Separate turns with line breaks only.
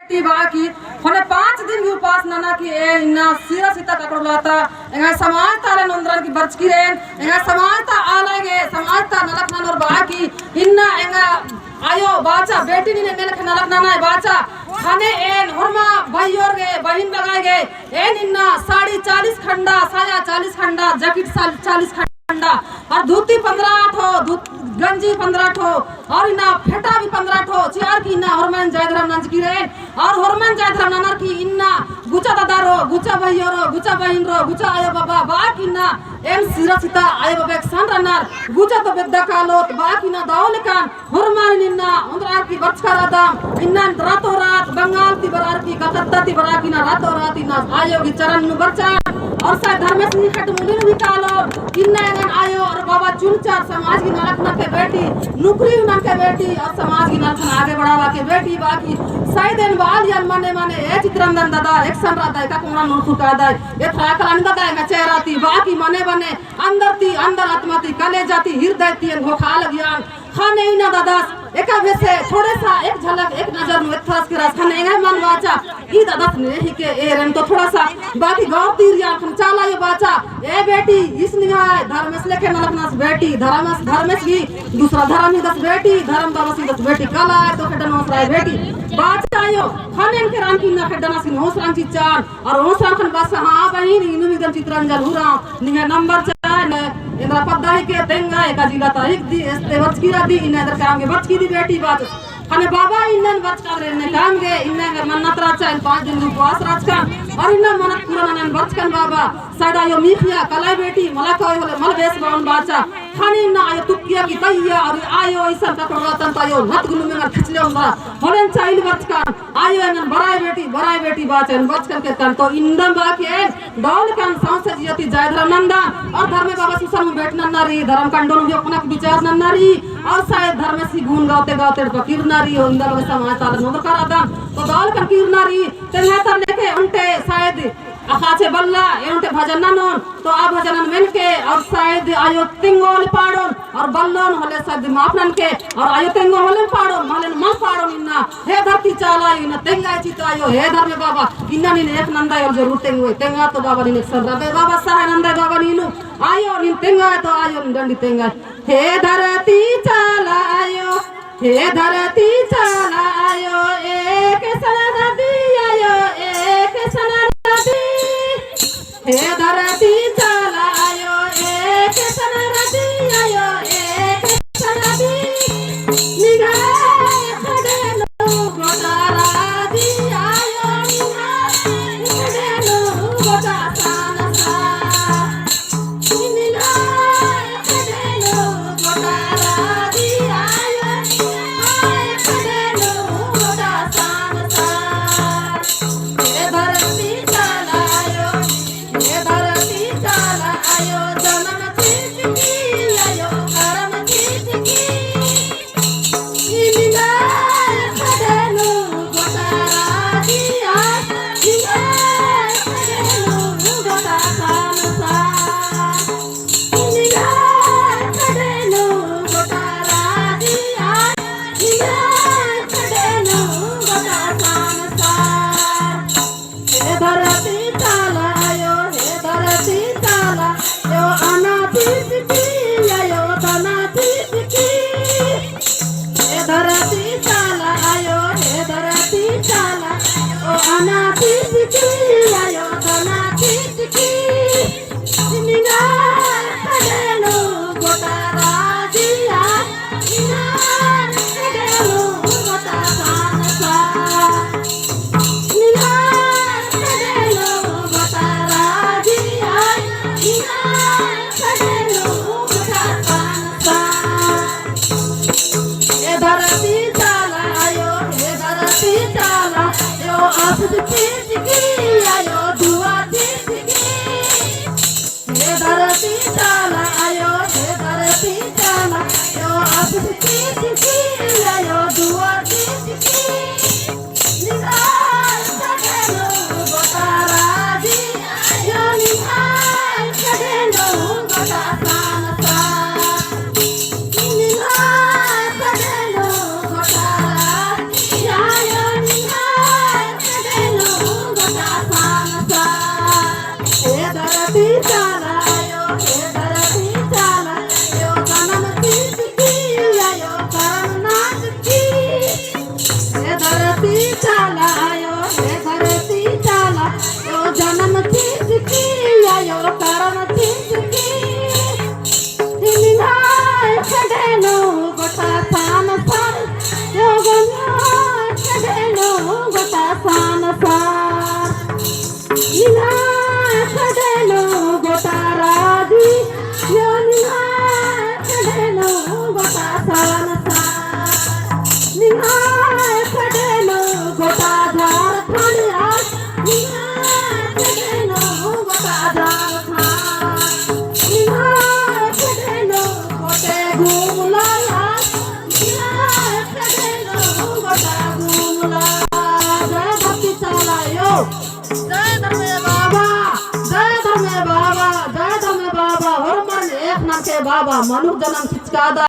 बाकी होने 5 दिन की उपास नाना की ए इन्ना सिरा सीता ककड़ लाता एंगा समाज ताले नंदरन की बर्च की रेन एंगा समाज ता आलागे समाज ता नलक नन और बाकी इन्ना एंगा आयो बाचा बेटी ने मेल के नलक नाना बाचा खाने एन हुरमा भाई और गे बहन लगाए गए एन इन्ना साड़ी 40 खंडा साया 40 खंडा जैकेट 40 खंडा और धोती 15 ठो गंजी 15 ठो और इना फेटा भी 15 ठो चियार की इन्ना हरमन जयधरम नंज की रेन और हरमन जयधरम ननर की इन्ना गुचा दादारो गुचा भाईयोरो गुचा बहिनरो गुचा आयो बाबा बाक इन्ना एम सिरसिता आयो बाबा एक सन रनर गुचा तो बेद्दा कालोत बाक इन्ना दावलकान हरमन इन्ना उंदरार की बचकारादम इन्ना रातो रात बंगाल ती बरार की कलकत्ता ती बरार की ना रातो रात इन्ना आयो की चरण नु बरचा और सा धर्मेश नि खट मुलिन भी कालो इन्ना एगन आयो और बाबा चुनचार समाज की नरकना के बेटी नुकरी उना के बेटी और समाज की नरकना आगे बढ़ावा के बेटी बाकी साइदेन बाल यान माने माने ए चित्रंदन दादा एक सन रादा का कोना नुखु का दा ए थराकलान दादा एंगा चेहराती बाकी मने बने अंदर आत्माती कले जाती हृदय ती घोखा लगियान खाने इना दादा एका वैसे थोड़े सा एक झलक एक नजर में थरस के रास खाने एंगा मन बाचा ई दादा ने ही के ए रन तो थोड़ा सा बाकी गांव तीरिया खन चाला ये बाचा ए बेटी इस निगाह धर्मेश लेके नलकनास बेटी धर्मेश की दूसरा धर्म ही 10 बेटी धर्म दावसी 10 बेटी काला तो खेडन होसराय बेटी बाचा आयो खाने के रान की ना खेडना सिन होसरान चिचान और होसरान खन बस हां बहिन इनु मिदन चित्रंजन हुरा निगा नंबर 4 इंद्रा पद्दाही के तेंगा एका जिला ता एक दी एस्ते बच की रादी इन इधर काम के बच की दी बेटी बात खाने बाबा इन्नन बच का रे ने काम के इन्ने मन्नत राचा इन 5 दिन उपवास राच का और इन्ना मनत पूरा नन बच कन बाबा साडा यो मीठिया कलाई बेटी मला कोय होले मल बेस बाउन बाचा खानी ना आयो तुकिया की तैया और आयो ऐसा का प्रवतन तायो नत गुनु में खिचले होगा होलन चाइल्ड बच का आयो एन बराई बेटी बाचा बच कन के तन तो इंदम बाके दौल कान सांसे जियती जयधर नंदा और धर्म बाबा सुसन बैठ नन्नारी धर्म कंडोन भी अपना विचार नन्नारी और शायद धर्म सी गुण गाते गाते फकीर नारी हो इंदर में समाज ताल नोदर करादा तो दौल कान कीर नारी तेने तर लेके उनटे शायद आखाचे बल्ला एंटे भजन नन तो आ भजन मेन के और शायद आयो तिंगोल पाड़ोन और बल्लोन होले शायद माफनन के और आयो तिंगो होले पाड़ोन मालन मन पाड़ोन इन्ना हे धरती चाला इन्ना तेंगा चित आयो हे धर्म बाबा इन्ना नि एक नंदा और जरूर तेंगो तेंगा तो बाबा नि सरदा बाबा सहाय नंदा बाबा नीनु आयो नि तेंगा तो आयो डंडी तेंगा हे धरती चाला आयो हे धरती चाला आयो एक सनदी आयो एक सनदी हे धरती चाला आयो एक सनदी आयो एक सनदी निगाह खड़े लो गोदारा दी आयो निगाह खड़े लो गोदा सान सा निगाह खड़े लो गोदारा दी आयो निगाह खड़े लो गोदा सान सा हे धरती चाला आयो हे धरती चाला आयो जनम चिचकी आयो करम चिचकी निगाह खड़े लो गोदारा दी आयो निगाह खड़े लो गोदा सान सा निगाह खड़े लो गोदारा दी आयो निगाह खड़े लो गोदा सान सा हे धरती चाला आयो हे धरती चाला यो अना चिचकी आयो तना चिचकी हे धरती चाला आयो हे धरती चाला ओ अना चिचकी आयो तना चिचकी निगाह खड़े लो गोदारा दी आयो निगाह खड़े लो गोदा सान सा निगाह खड़े लो गोदारा दी आयो निगाह खड़े लो गोदा सान सा हे धरती चाला आयो हे धरती चाला यो आस चिचकी आयो दुआ चिचकी हे धरती चाला आयो हे धरती चाला यो आस चिचकी आयो दुआ चिचकी निगाह खड़े लो गोदारा दी आयो निगाह खड़े लो गोदा सान सा निगाह खड़े लो गोदारा दी आयो निगाह मनुख जन्म खिचकादा